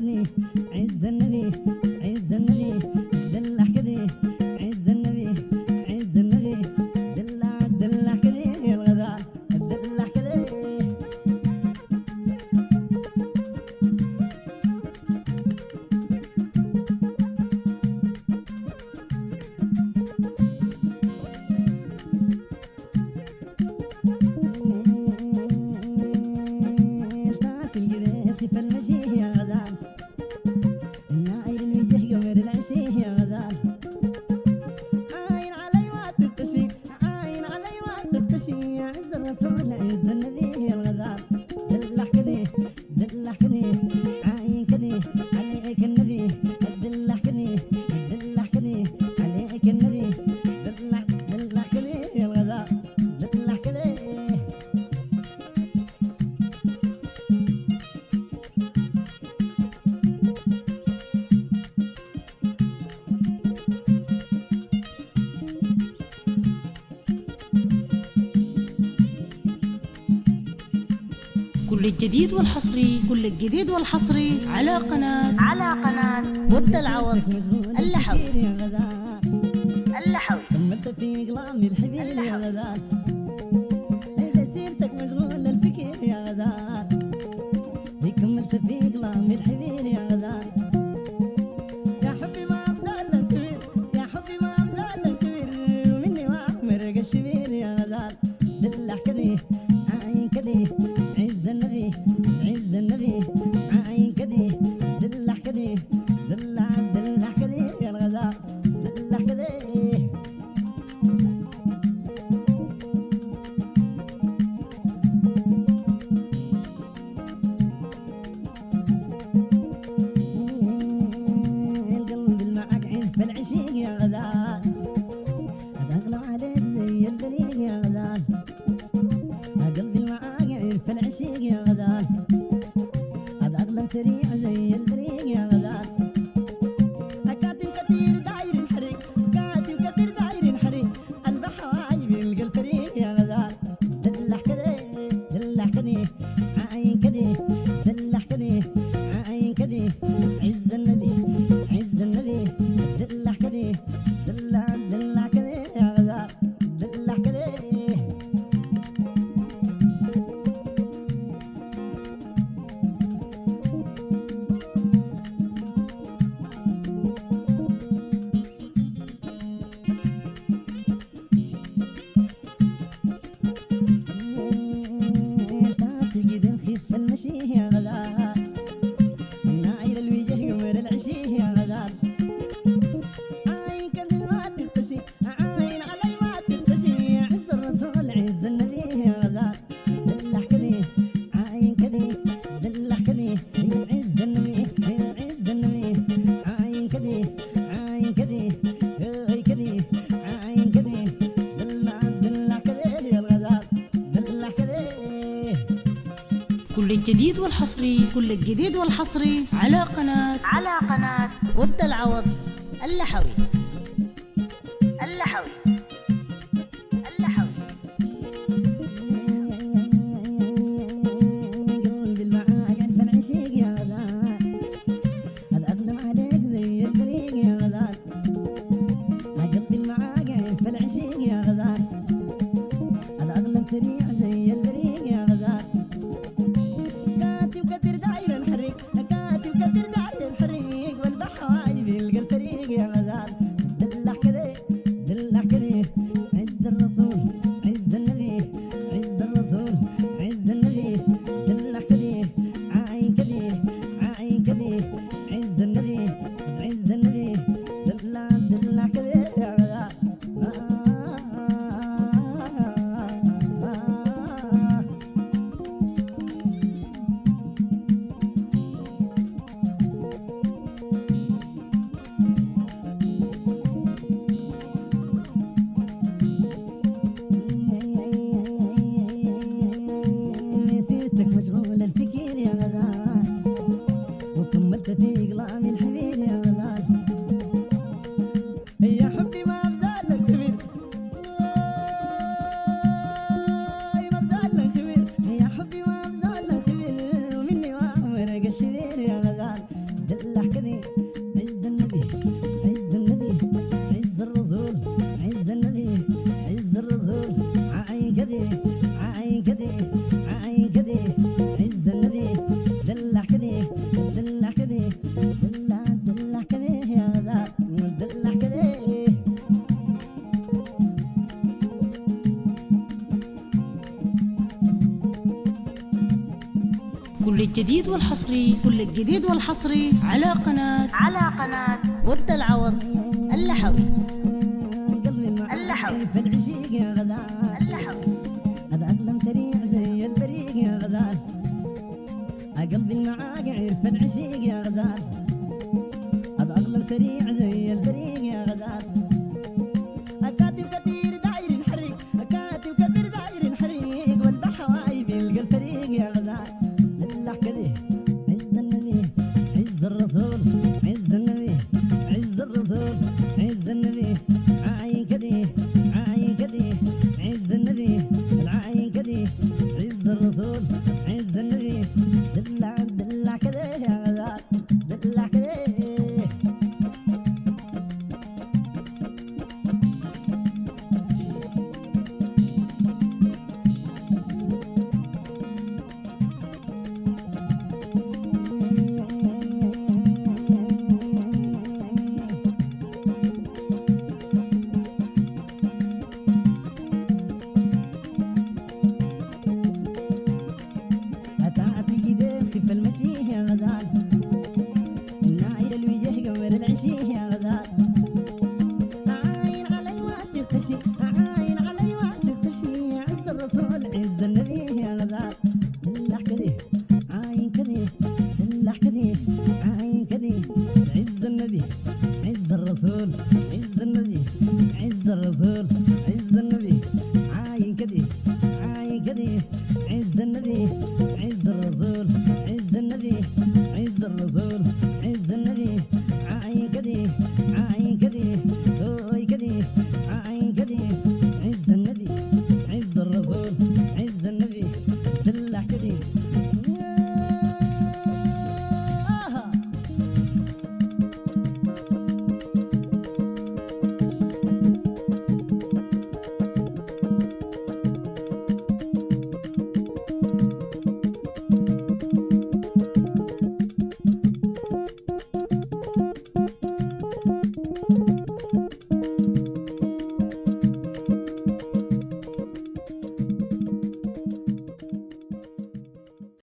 كذي عز النبي عز النبي دلع كذي عز النبي عز النبي دلع دلع كذي يا الغزال دلع كذي في المشي يا غزال النايل الوجه قمر العشي يا غزال عاين علي ما تتشي عاين علي ما تتشي يا عز الرسول عز النبي يا الغزال دلع كذي دلع كذي عاين كذي عليك النبي دلع كذي دلع كذي عليك النبي دلع دلع كذي يا الغزال دلع كذي كل الجديد والحصري على قناة ود العوض اللحوي يا غزال كملت في قلامي الحبيب يا غزال إذا سيرتك مشغول الفكر يا غزال كملت في قلامي الحبيب يا غزال يا حبي ما أفضل الكبير يا حبي ما أفضل الكبير ومني ما أحمرق الشبير يا غزال دلع كذي عاين كذي عز النبي عز النبي عاين كذي دلع كذي دلع دلع كذي يا الغزال دلع كذي القلب المعك عين في العشيق يا غزال أغلى عليك زي الدليل يا غزال قلبي المعاك عين في العشيق يا غزال أغلى سريع زي الطريق يا غزال كاتم كثير داير الحريق كاتم كثير داير الحريق البحوايب يلقى الفريق يا غزال دلع كذي دلع كذي عاين كذي دلع كذي عاين كذي عز النبي عز النبي دلع كذي دلع دلع كذي يا غزال دلع كذي خف المشي يا غزال النايل الوجه قمر العشي يا غزال عاين كذي ما تختشي عاين علي ما تختشي عز الرسول عز النبي يا غزال دلع كذي عاين كذي دلع كذي عز النبي عز النبي عاين كذي عاين كذي كذي عاين كذي دلع دلع كذي يا الغزال دلع كذي كل الجديد والحصري على قناة ود العوض اللحوي قلبي المعاك في العشيق يا غزال الأغلم عليك زي الطريق يا غزال قلبي المعاك في العشيق يا غزال الأغلم سريع زي البريق يا غزال كاتب كثير داير الحريق كاتب كثير داير الحريق والبحوايب يلقى الفريق يا غزال دلع كذي دلع كذي عز الرسول عز النبي عز الرسول عز النبي دلع كذي عاين كذي عاين كذي عز النبي عز النبي دلع دلع كذي يا غزال نسيتك مشغول الفكر يا غزال وكملت في قلامي الحبيب يا غزال يا حبي ما بزال الكبير ما بزال الكبير يا حبي ما بزال الكبير ومني وامرق الشبير يا غزال دلع كذي عز النبي عز النبي عز الرسول عز النبي عز الرسول عاين كذي عاين كذي عاين كذي عز النبي دلع كذي دلع كذي دلع دلع كذي يا ذا دلع كذي كل الجديد والحصري على قناة ود العوض اللحوي قلبي اللحوي في العشيق يا غزال اللحوي هذا أقلم سريع زي البريق يا غزال قلبي المعاقع في العشيق يا غزال هذا أقلم سريع زي البريق يا غزال كاتب كثير داير حريق كاتب كثير داير حريق والبحواي بيلقى الفريق يا غزال دلع كذي عز النبي عز الرسول عز النبي عز الرسول عز النبي عاين كذي عاين كذي عز النبي العاين كذي عز الرسول عز النبي دلع دلع كذي يا غزال دلع كذي أتعطي جديد خف المشي يا غزال النايل الوجه قمر العشي يا غزال عاين علي وقت تختشي عاين علي وقت تختشي عز الرسول عز النبي يا غزال دلع كذي عاين كذي دلع كذي عاين كذي عز النبي عز الرسول عز النبي عز الرسول عز النبي عاين كذي عاين كذي عز النبي عز الرسول عز النبي عز الرسول